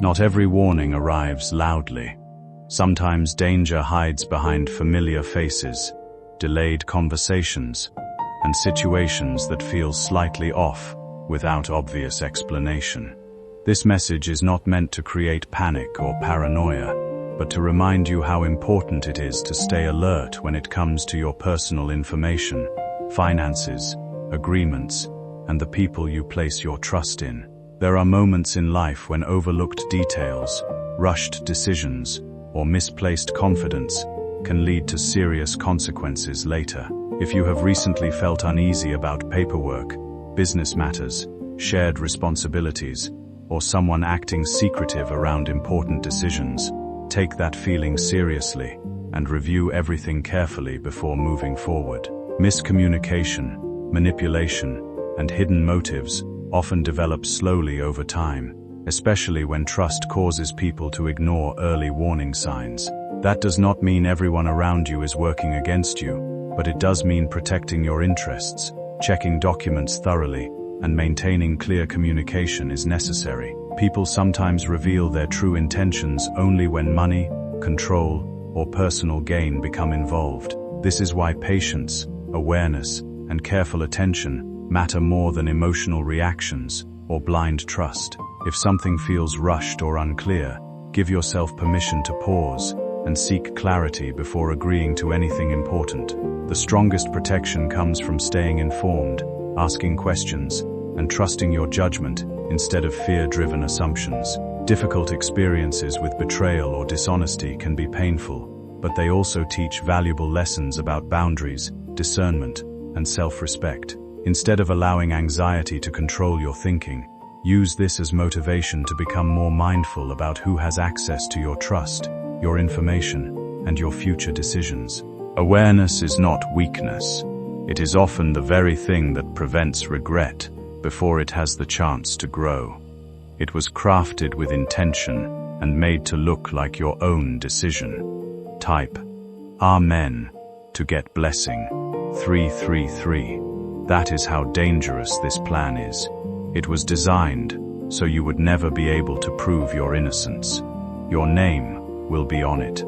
Not every warning arrives loudly. Sometimes danger hides behind familiar faces, delayed conversations, and situations that feel slightly off without obvious explanation. This message is not meant to create panic or paranoia, but to remind you how important it is to stay alert when it comes to your personal information, finances, agreements, and the people you place your trust in. There are moments in life when overlooked details, rushed decisions, or misplaced confidence can lead to serious consequences later. If you have recently felt uneasy about paperwork, business matters, shared responsibilities, or someone acting secretive around important decisions, take that feeling seriously and review everything carefully before moving forward. Miscommunication, manipulation, and hidden motives often develop slowly over time, especially when trust causes people to ignore early warning signs. That does not mean everyone around you is working against you, but it does mean protecting your interests, checking documents thoroughly, and maintaining clear communication is necessary. People sometimes reveal their true intentions only when money, control, or personal gain become involved. This is why patience, awareness, and careful attention matter more than emotional reactions or blind trust. If something feels rushed or unclear, give yourself permission to pause and seek clarity before agreeing to anything important. The strongest protection comes from staying informed, asking questions, and trusting your judgment instead of fear-driven assumptions. Difficult experiences with betrayal or dishonesty can be painful, but they also teach valuable lessons about boundaries, discernment, and self-respect. Instead of allowing anxiety to control your thinking, use this as motivation to become more mindful about who has access to your trust, your information, and your future decisions. Awareness is not weakness. It is often the very thing that prevents regret before it has the chance to grow. It was crafted with intention and made to look like your own decision. Type Amen to get blessing 333. That is how dangerous this plan is. It was designed so you would never be able to prove your innocence. Your name will be on it.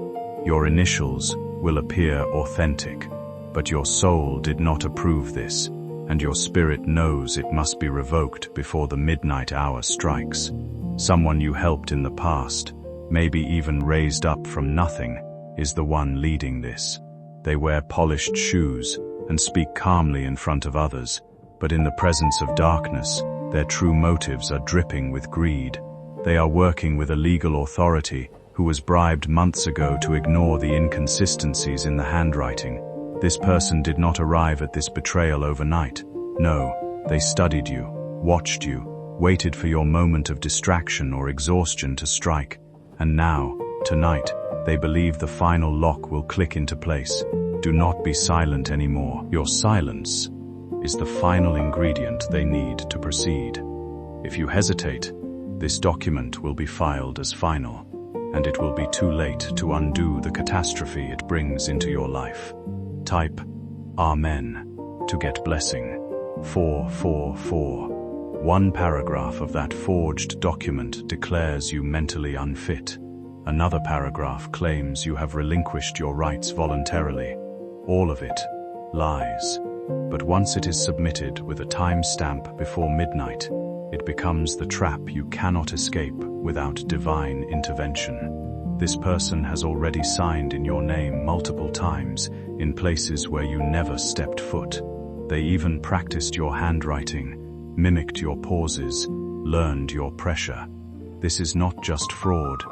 Your initials will appear authentic. But your soul did not approve this, and your spirit knows it must be revoked before the midnight hour strikes. Someone you helped in the past, maybe even raised up from nothing, is the one leading this. They wear polished shoes and speak calmly in front of others, but in the presence of darkness, their true motives are dripping with greed. They are working with a legal authority who was bribed months ago to ignore the inconsistencies in the handwriting. This person did not arrive at this betrayal overnight. No, they studied you, watched you, waited for your moment of distraction or exhaustion to strike, and now, tonight, they believe the final lock will click into place. Do not be silent anymore. Your silence is the final ingredient they need to proceed. If you hesitate, this document will be filed as final, and it will be too late to undo the catastrophe it brings into your life. Type Amen to get blessing 444. One paragraph of that forged document declares you mentally unfit. Another paragraph claims you have relinquished your rights voluntarily. All of it lies. But once it is submitted with a timestamp before midnight, it becomes the trap you cannot escape without divine intervention. This person has already signed in your name multiple times in places where you never stepped foot. They even practiced your handwriting, mimicked your pauses, learned your pressure. This is not just fraud,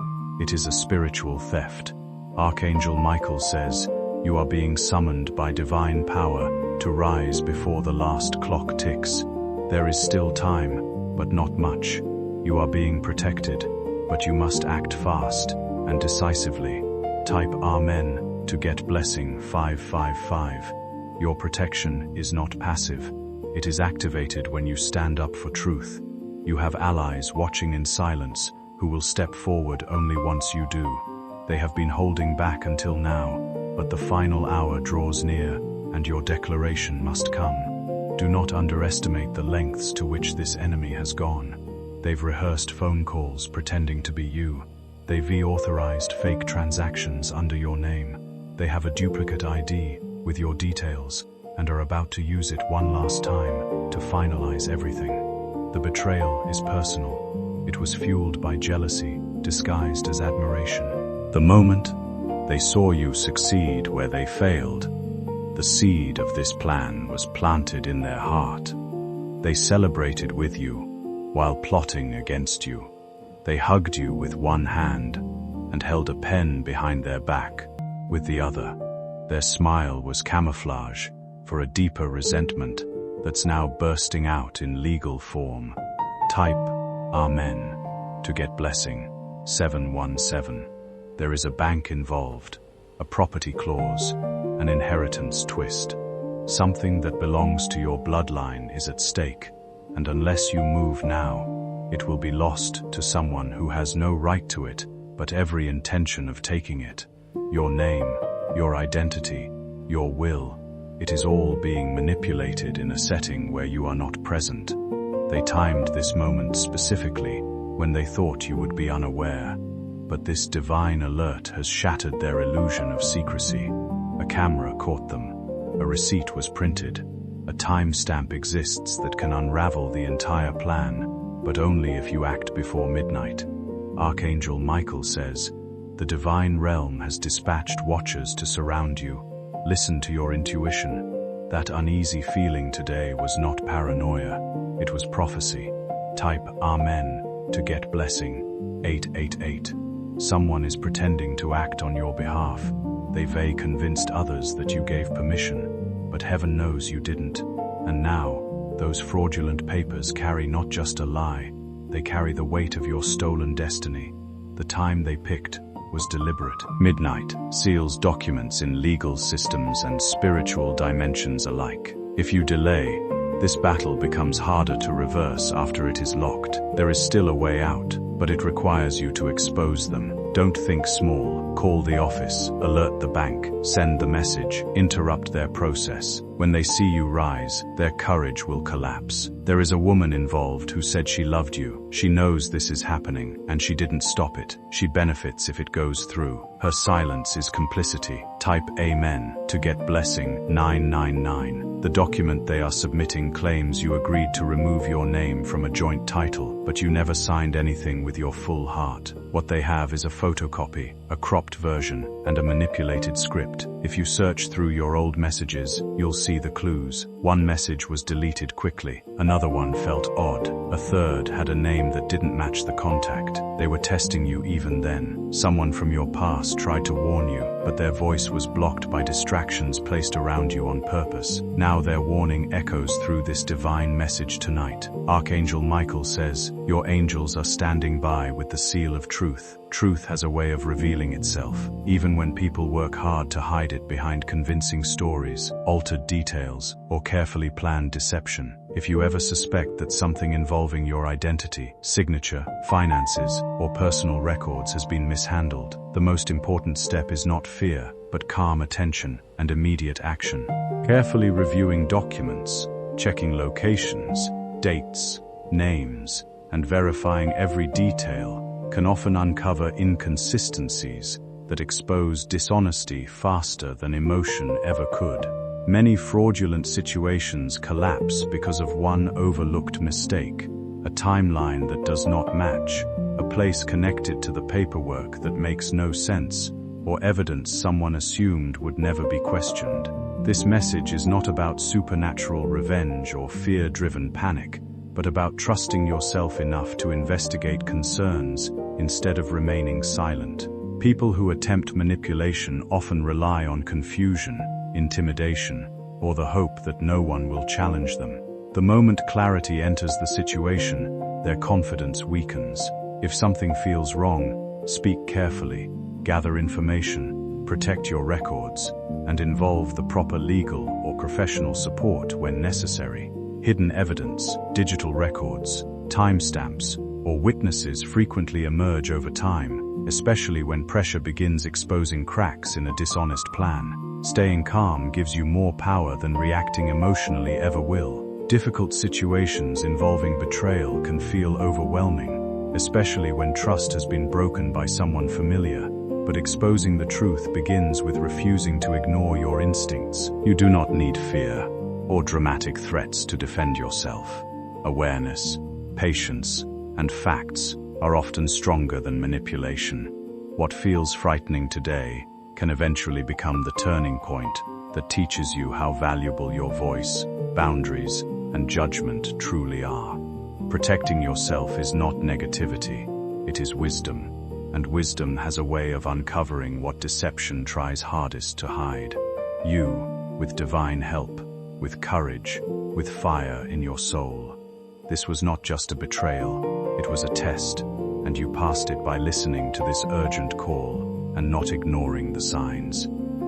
it is a spiritual theft. Archangel Michael says, you are being summoned by divine power to rise before the last clock ticks. There is still time, but not much. You are being protected, but you must act fast and decisively. Type Amen to get blessing 555. Your protection is not passive. It is activated when you stand up for truth. You have allies watching in silence who will step forward only once you do. They have been holding back until now, but the final hour draws near, and your declaration must come. Do not underestimate the lengths to which this enemy has gone. They've rehearsed phone calls pretending to be you. They've authorized fake transactions under your name. They have a duplicate ID with your details and are about to use it one last time to finalize everything. The betrayal is personal. It was fueled by jealousy, disguised as admiration. The moment they saw you succeed where they failed, the seed of this plan was planted in their heart. They celebrated with you while plotting against you. They hugged you with one hand and held a pen behind their back with the other. Their smile was camouflage for a deeper resentment that's now bursting out in legal form. Type Amen to get blessing 717. There is a bank involved, a property clause, an inheritance twist. Something that belongs to your bloodline is at stake, and unless you move now, it will be lost to someone who has no right to it, but every intention of taking it. Your name, your identity, your will, it is all being manipulated in a setting where you are not present. They timed this moment specifically when they thought you would be unaware, but this divine alert has shattered their illusion of secrecy. A camera caught them, a receipt was printed, a timestamp exists that can unravel the entire plan, but only if you act before midnight. Archangel Michael says, the divine realm has dispatched watchers to surround you. Listen to your intuition. That uneasy feeling today was not paranoia, it was prophecy. Type Amen to get blessing 888. Someone is pretending to act on your behalf. They've convinced others that you gave permission, but heaven knows you didn't. And now, those fraudulent papers carry not just a lie, they carry the weight of your stolen destiny. The time they picked was deliberate. Midnight seals documents in legal systems and spiritual dimensions alike. If you delay, this battle becomes harder to reverse after it is locked. There is still a way out, but it requires you to expose them. Don't think small. Call the office, alert the bank, send the message, interrupt their process. When they see you rise, their courage will collapse. There is a woman involved who said she loved you. She knows this is happening, and she didn't stop it. She benefits if it goes through. Her silence is complicity. Type Amen to get blessing 999. The document they are submitting claims you agreed to remove your name from a joint title, but you never signed anything with your full heart. What they have is a photocopy, a cropped version, and a manipulated script. If you search through your old messages, you'll see the clues. One message was deleted quickly. Another one felt odd. A third had a name that didn't match the contact. They were testing you even then. Someone from your past tried to warn you, but their voice was blocked by distractions placed around you on purpose. Now their warning echoes through this divine message tonight. Archangel Michael says, your angels are standing by with the seal of truth. Truth has a way of revealing itself, even when people work hard to hide it behind convincing stories, altered details, or carefully planned deception. If you ever suspect that something involving your identity, signature, finances, or personal records has been mishandled, the most important step is not fear, but calm attention and immediate action. Carefully reviewing documents, checking locations, dates, names, and verifying every detail can often uncover inconsistencies that expose dishonesty faster than emotion ever could. Many fraudulent situations collapse because of one overlooked mistake, a timeline that does not match, a place connected to the paperwork that makes no sense, or evidence someone assumed would never be questioned. This message is not about supernatural revenge or fear-driven panic, but about trusting yourself enough to investigate concerns instead of remaining silent. People who attempt manipulation often rely on confusion, intimidation, or the hope that no one will challenge them. The moment clarity enters the situation, their confidence weakens. If something feels wrong, speak carefully, gather information, protect your records, and involve the proper legal or professional support when necessary. Hidden evidence, digital records, timestamps, or witnesses frequently emerge over time, especially when pressure begins exposing cracks in a dishonest plan. Staying calm gives you more power than reacting emotionally ever will. Difficult situations involving betrayal can feel overwhelming, especially when trust has been broken by someone familiar. But exposing the truth begins with refusing to ignore your instincts. You do not need fear or dramatic threats to defend yourself. Awareness, patience, and facts are often stronger than manipulation. What feels frightening today can eventually become the turning point that teaches you how valuable your voice, boundaries, and judgment truly are. Protecting yourself is not negativity, it is wisdom. And wisdom has a way of uncovering what deception tries hardest to hide. You, with divine help, with courage, with fire in your soul. This was not just a betrayal, it was a test, and you passed it by listening to this urgent call and not ignoring the signs.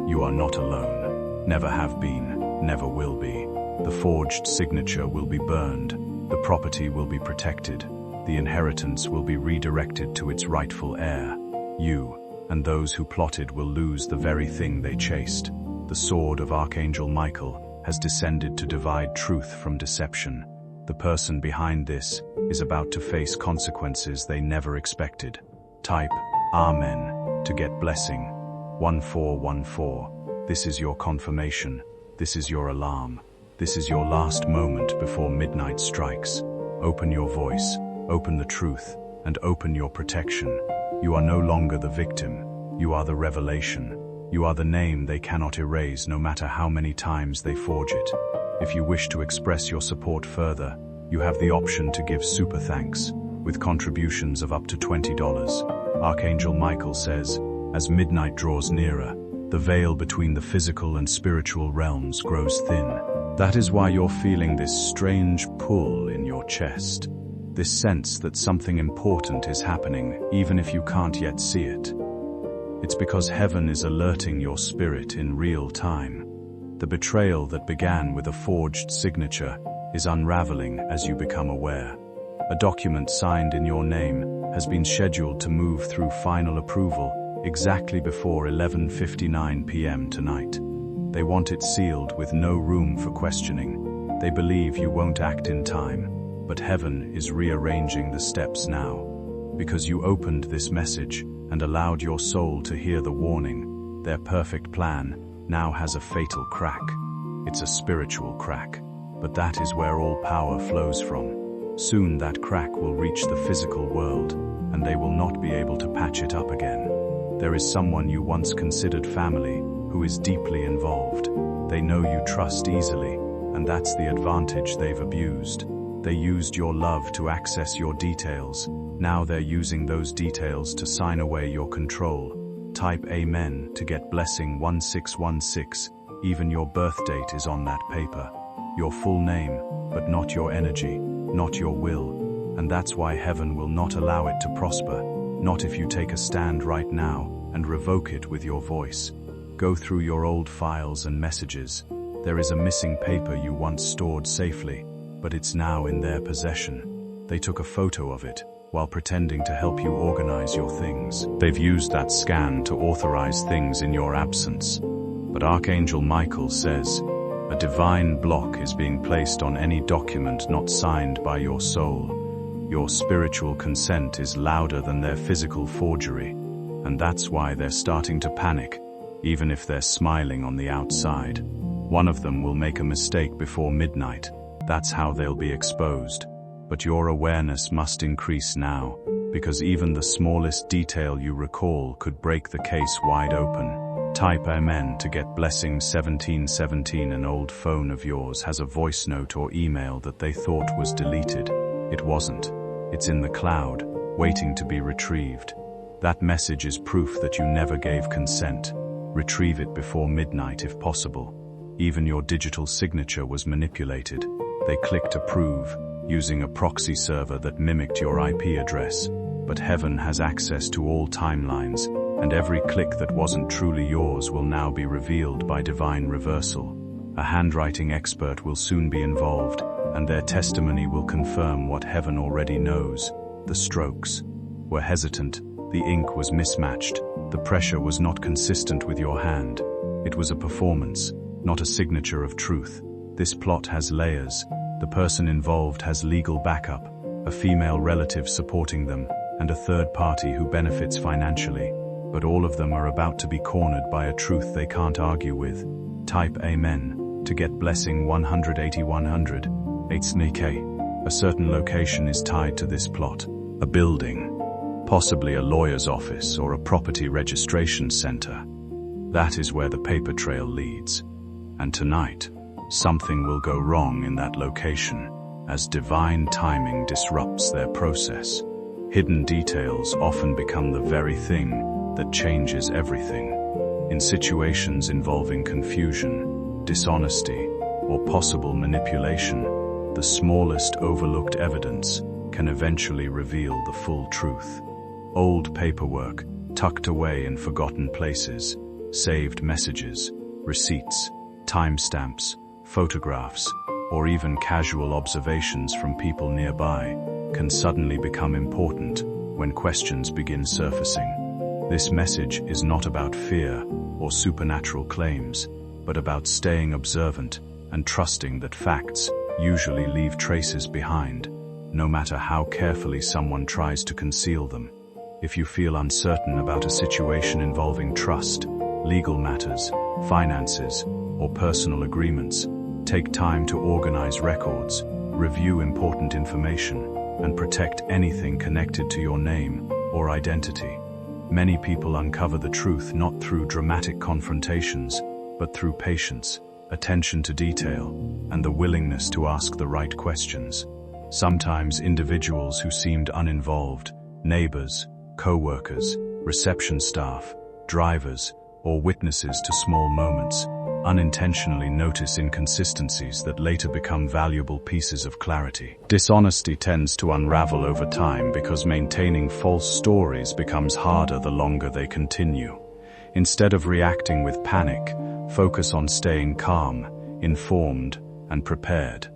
You are not alone, never have been, never will be. The forged signature will be burned, the property will be protected, the inheritance will be redirected to its rightful heir. You, and those who plotted, will lose the very thing they chased. The sword of Archangel Michael has descended to divide truth from deception. The person behind this is about to face consequences they never expected. Type Amen to get blessing. 1414. This is your confirmation. This is your alarm. This is your last moment before midnight strikes. Open your voice. Open the truth, and open your protection. You are no longer the victim. You are the revelation. You are the name they cannot erase, no matter how many times they forge it. If you wish to express your support further, you have the option to give super thanks, with contributions of up to $20. Archangel Michael says, as midnight draws nearer, the veil between the physical and spiritual realms grows thin. That is why you're feeling this strange pull in your chest. This sense that something important is happening, even if you can't yet see it. It's because heaven is alerting your spirit in real time. The betrayal that began with a forged signature is unraveling as you become aware. A document signed in your name has been scheduled to move through final approval exactly before 11:59 p.m. tonight. They want it sealed with no room for questioning. They believe you won't act in time. But heaven is rearranging the steps now. Because you opened this message and allowed your soul to hear the warning, their perfect plan now has a fatal crack. It's a spiritual crack. But that is where all power flows from. Soon that crack will reach the physical world, and they will not be able to patch it up again. There is someone you once considered family who is deeply involved. They know you trust easily, and that's the advantage they've abused. They used your love to access your details. Now they're using those details to sign away your control. Type Amen to get blessing 1616. Even your birth date is on that paper. Your full name, but not your energy, not your will. And that's why heaven will not allow it to prosper. Not if you take a stand right now and revoke it with your voice. Go through your old files and messages. There is a missing paper you once stored safely, but it's now in their possession. They took a photo of it while pretending to help you organize your things. They've used that scan to authorize things in your absence. But Archangel Michael says, a divine block is being placed on any document not signed by your soul. Your spiritual consent is louder than their physical forgery, and that's why they're starting to panic, even if they're smiling on the outside. One of them will make a mistake before midnight. That's how they'll be exposed. But your awareness must increase now, because even the smallest detail you recall could break the case wide open. Type Amen to get blessing 1717. An old phone of yours has a voice note or email that they thought was deleted. It wasn't. It's in the cloud, waiting to be retrieved. That message is proof that you never gave consent. Retrieve it before midnight if possible. Even your digital signature was manipulated. They clicked approve, using a proxy server that mimicked your IP address. But heaven has access to all timelines, and every click that wasn't truly yours will now be revealed by divine reversal. A handwriting expert will soon be involved, and their testimony will confirm what heaven already knows. The strokes were hesitant, the ink was mismatched, the pressure was not consistent with your hand. It was a performance, not a signature of truth. This plot has layers. The person involved has legal backup, a female relative supporting them, and a third party who benefits financially. But all of them are about to be cornered by a truth they can't argue with. Type Amen to get blessing 180-100. 8 A certain location is tied to this plot. A building, possibly a lawyer's office or a property registration center. That is where the paper trail leads. And tonight, something will go wrong in that location as divine timing disrupts their process. Hidden details often become the very thing that changes everything. In situations involving confusion, dishonesty, or possible manipulation, the smallest overlooked evidence can eventually reveal the full truth. Old paperwork, tucked away in forgotten places, saved messages, receipts, timestamps, photographs, or even casual observations from people nearby can suddenly become important when questions begin surfacing. This message is not about fear or supernatural claims, but about staying observant and trusting that facts usually leave traces behind, no matter how carefully someone tries to conceal them. If you feel uncertain about a situation involving trust, legal matters, finances, or personal agreements, take time to organize records, review important information, and protect anything connected to your name or identity. Many people uncover the truth not through dramatic confrontations, but through patience, attention to detail, and the willingness to ask the right questions. Sometimes individuals who seemed uninvolved, neighbors, co-workers, reception staff, drivers, or witnesses to small moments, unintentionally notice inconsistencies that later become valuable pieces of clarity. Dishonesty tends to unravel over time because maintaining false stories becomes harder the longer they continue. Instead of reacting with panic, focus on staying calm, informed, and prepared.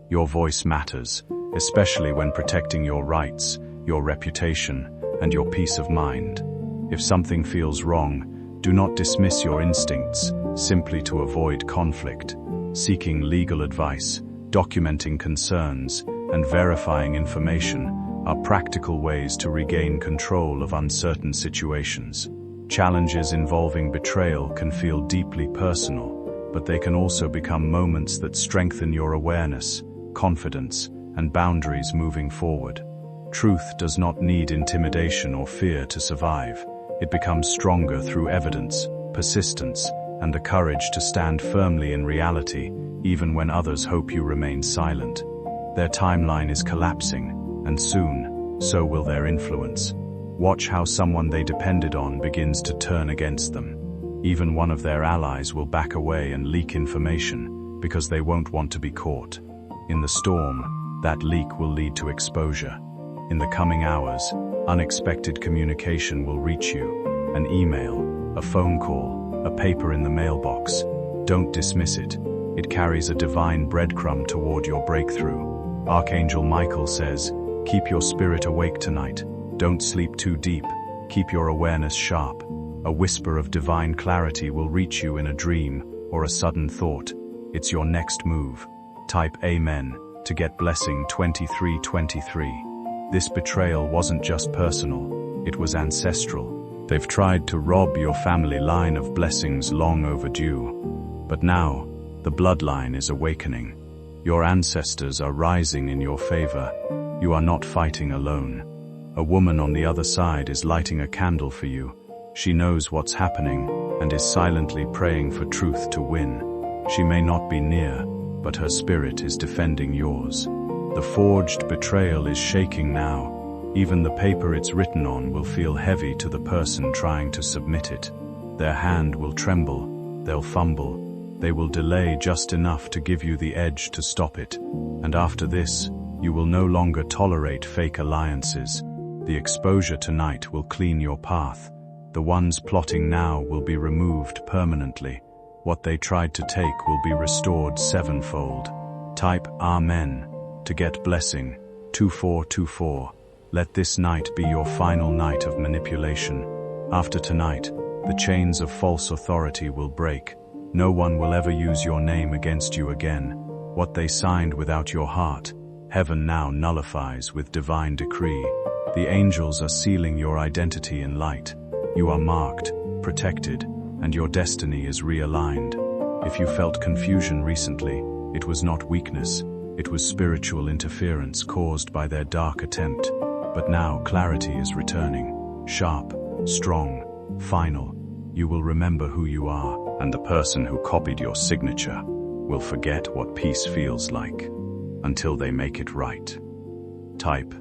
Your voice matters, especially when protecting your rights, your reputation, and your peace of mind. If something feels wrong, do not dismiss your instincts simply to avoid conflict. Seeking legal advice, documenting concerns, and verifying information are practical ways to regain control of uncertain situations. Challenges involving betrayal can feel deeply personal, but they can also become moments that strengthen your awareness, confidence, and boundaries moving forward. Truth does not need intimidation or fear to survive. It becomes stronger through evidence, persistence, and the courage to stand firmly in reality, even when others hope you remain silent. Their timeline is collapsing, and soon, so will their influence. Watch how someone they depended on begins to turn against them. Even one of their allies will back away and leak information because they won't want to be caught. In the storm, that leak will lead to exposure. In the coming hours, unexpected communication will reach you. An email, a phone call, a paper in the mailbox. Don't dismiss it. It carries a divine breadcrumb toward your breakthrough. Archangel Michael says, "Keep your spirit awake tonight. Don't sleep too deep. Keep your awareness sharp. A whisper of divine clarity will reach you in a dream or a sudden thought. It's your next move." Type Amen to get blessing 2323. This betrayal wasn't just personal, it was ancestral. They've tried to rob your family line of blessings long overdue. But now, the bloodline is awakening. Your ancestors are rising in your favor. You are not fighting alone. A woman on the other side is lighting a candle for you. She knows what's happening and is silently praying for truth to win. She may not be near, but her spirit is defending yours. The forged betrayal is shaking now. Even the paper it's written on will feel heavy to the person trying to submit it. Their hand will tremble, they'll fumble, they will delay just enough to give you the edge to stop it. And after this, you will no longer tolerate fake alliances. The exposure tonight will clean your path. The ones plotting now will be removed permanently. What they tried to take will be restored sevenfold. Type Amen to get blessing 2424. Let this night be your final night of manipulation. After tonight, the chains of false authority will break. No one will ever use your name against you again. What they signed without your heart, heaven now nullifies with divine decree. The angels are sealing your identity in light. You are marked, protected, and your destiny is realigned. If you felt confusion recently, it was not weakness, it was spiritual interference caused by their dark attempt. But now clarity is returning, sharp, strong, final. You will remember who you are, and the person who copied your signature will forget what peace feels like until they make it right. Type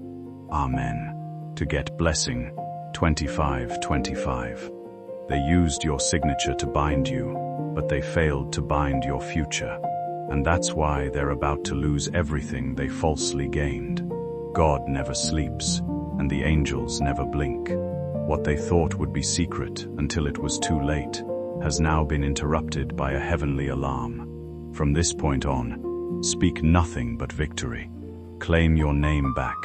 Amen to get blessing 2525. They used your signature to bind you, but they failed to bind your future. And that's why they're about to lose everything they falsely gained. God never sleeps, and the angels never blink. What they thought would be secret until it was too late has now been interrupted by a heavenly alarm. From this point on, speak nothing but victory. Claim your name back.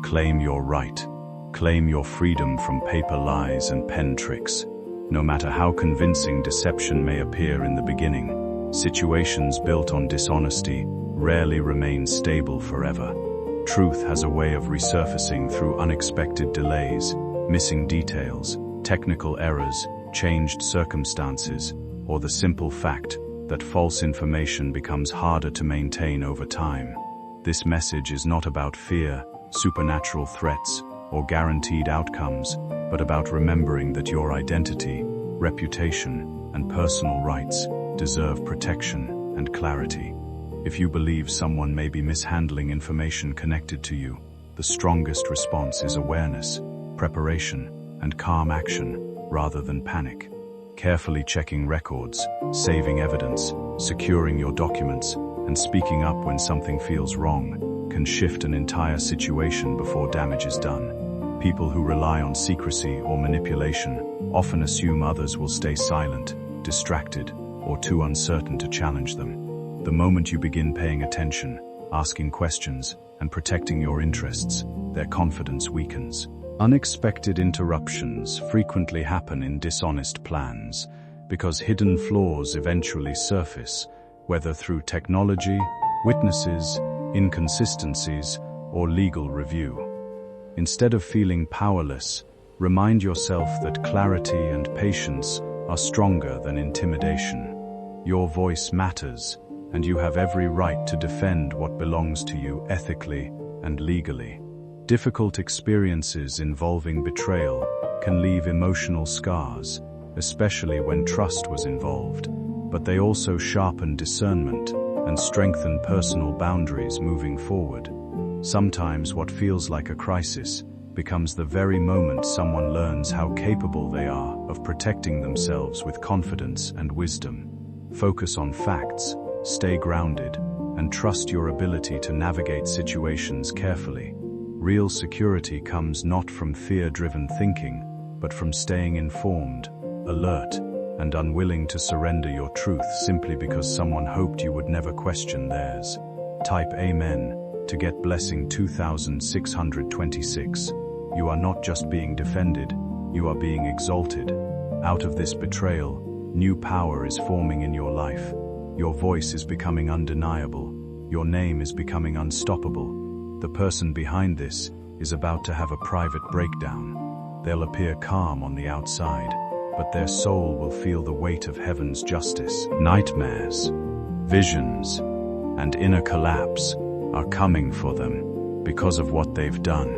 Claim your right. Claim your freedom from paper lies and pen tricks. No matter how convincing deception may appear in the beginning, situations built on dishonesty rarely remain stable forever. Truth has a way of resurfacing through unexpected delays, missing details, technical errors, changed circumstances, or the simple fact that false information becomes harder to maintain over time. This message is not about fear, supernatural threats, or guaranteed outcomes, but about remembering that your identity, reputation, and personal rights deserve protection and clarity. If you believe someone may be mishandling information connected to you, the strongest response is awareness, preparation, and calm action rather than panic. Carefully checking records, saving evidence, securing your documents, and speaking up when something feels wrong can shift an entire situation before damage is done. People who rely on secrecy or manipulation often assume others will stay silent, distracted, or too uncertain to challenge them. The moment you begin paying attention, asking questions, and protecting your interests, their confidence weakens. Unexpected interruptions frequently happen in dishonest plans because hidden flaws eventually surface, whether through technology, witnesses, inconsistencies, or legal review. Instead of feeling powerless, remind yourself that clarity and patience are stronger than intimidation. Your voice matters, and you have every right to defend what belongs to you ethically and legally. Difficult experiences involving betrayal can leave emotional scars, especially when trust was involved, but they also sharpen discernment and strengthen personal boundaries moving forward. Sometimes what feels like a crisis becomes the very moment someone learns how capable they are of protecting themselves with confidence and wisdom. Focus on facts, stay grounded, and trust your ability to navigate situations carefully. Real security comes not from fear-driven thinking, but from staying informed, alert, and unwilling to surrender your truth simply because someone hoped you would never question theirs. Type Amen to get blessing 2626. You are not just being defended, you are being exalted. Out of this betrayal, new power is forming in your life. Your voice is becoming undeniable. Your name is becoming unstoppable. The person behind this is about to have a private breakdown. They'll appear calm on the outside, but their soul will feel the weight of heaven's justice. Nightmares, visions, and inner collapse are coming for them because of what they've done.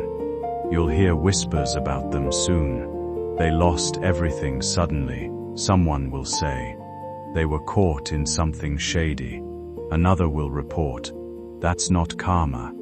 You'll hear whispers about them soon. They lost everything suddenly, someone will say. They were caught in something shady. Another will report, that's not karma,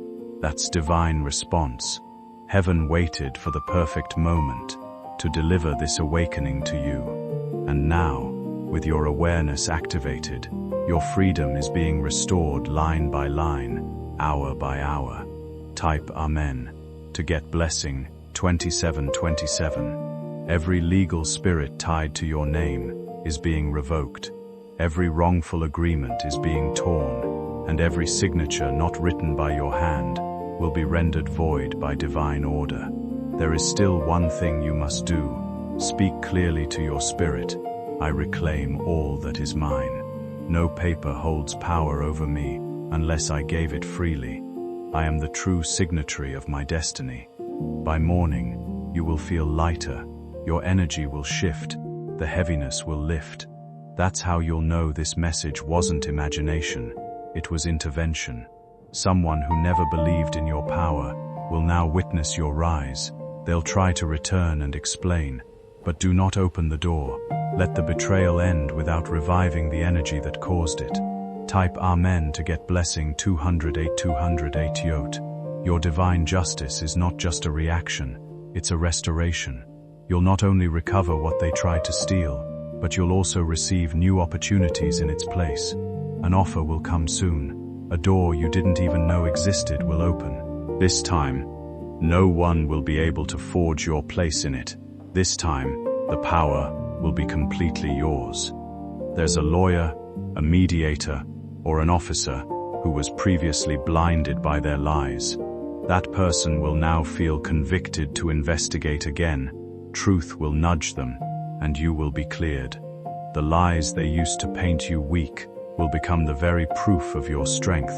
that's divine response. Heaven waited for the perfect moment to deliver this awakening to you. And now, with your awareness activated, your freedom is being restored line by line, hour by hour. Type Amen to get blessing 2727. Every legal spirit tied to your name is being revoked. Every wrongful agreement is being torn, and every signature not written by your hand will be rendered void by divine order. There is still one thing you must do. Speak clearly to your spirit. I reclaim all that is mine. No paper holds power over me unless I gave it freely. I am the true signatory of my destiny. By morning, you will feel lighter, your energy will shift, the heaviness will lift. That's how you'll know this message wasn't imagination, it was intervention. Someone who never believed in your power will now witness your rise. They'll try to return and explain, but do not open the door. Let the betrayal end without reviving the energy that caused it. Type Amen to get blessing 208 yot. Your divine justice is not just a reaction, it's a restoration. You'll not only recover what they tried to steal, but you'll also receive new opportunities in its place. An offer will come soon. A door you didn't even know existed will open. This time, no one will be able to forge your place in it. This time, the power will be completely yours. There's a lawyer, a mediator, or an officer who was previously blinded by their lies. That person will now feel convicted to investigate again. Truth will nudge them, and you will be cleared. The lies they used to paint you weak will become the very proof of your strength.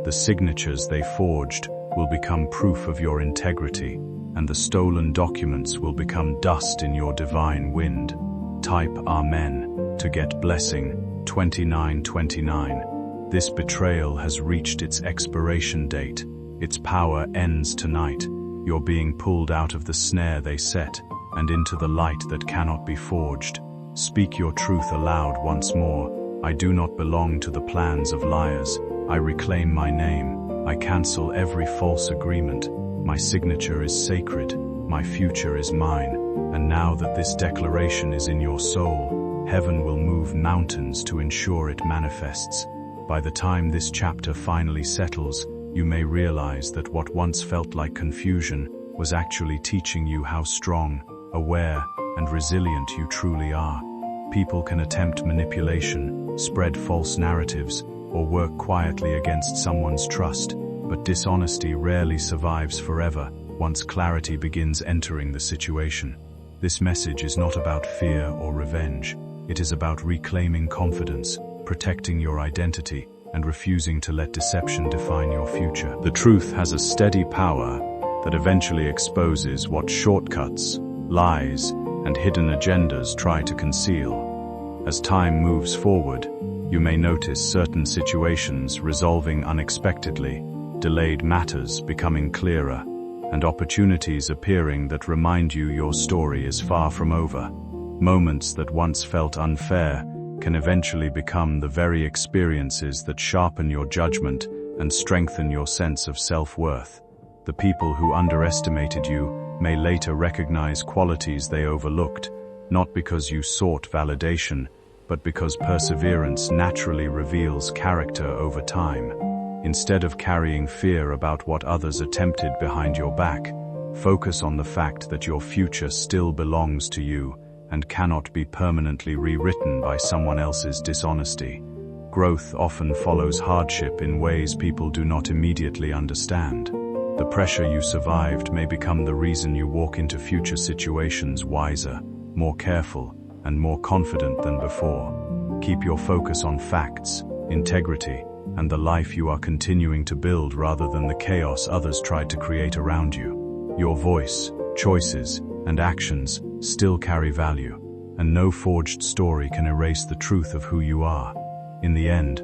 The signatures they forged will become proof of your integrity, and the stolen documents will become dust in your divine wind. Type Amen to get blessing 2929. This betrayal has reached its expiration date. Its power ends tonight. You're being pulled out of the snare they set and into the light that cannot be forged. Speak your truth aloud once more. I do not belong to the plans of liars. I reclaim my name. I cancel every false agreement. My signature is sacred. My future is mine. And now that this declaration is in your soul, heaven will move mountains to ensure it manifests. By the time this chapter finally settles, you may realize that what once felt like confusion was actually teaching you how strong, aware, and resilient you truly are. People can attempt manipulation, spread false narratives, or work quietly against someone's trust, but dishonesty rarely survives forever once clarity begins entering the situation. This message is not about fear or revenge. It is about reclaiming confidence, protecting your identity, and refusing to let deception define your future. The truth has a steady power that eventually exposes what shortcuts, lies, and hidden agendas try to conceal. As time moves forward, you may notice certain situations resolving unexpectedly, delayed matters becoming clearer, and opportunities appearing that remind you your story is far from over. Moments that once felt unfair can eventually become the very experiences that sharpen your judgment and strengthen your sense of self-worth. The people who underestimated you may later recognize qualities they overlooked, not because you sought validation, but because perseverance naturally reveals character over time. Instead of carrying fear about what others attempted behind your back, focus on the fact that your future still belongs to you and cannot be permanently rewritten by someone else's dishonesty. Growth often follows hardship in ways people do not immediately understand. The pressure you survived may become the reason you walk into future situations wiser, more careful, and more confident than before. Keep your focus on facts, integrity, and the life you are continuing to build rather than the chaos others tried to create around you. Your voice, choices, and actions still carry value, and no forged story can erase the truth of who you are. In the end,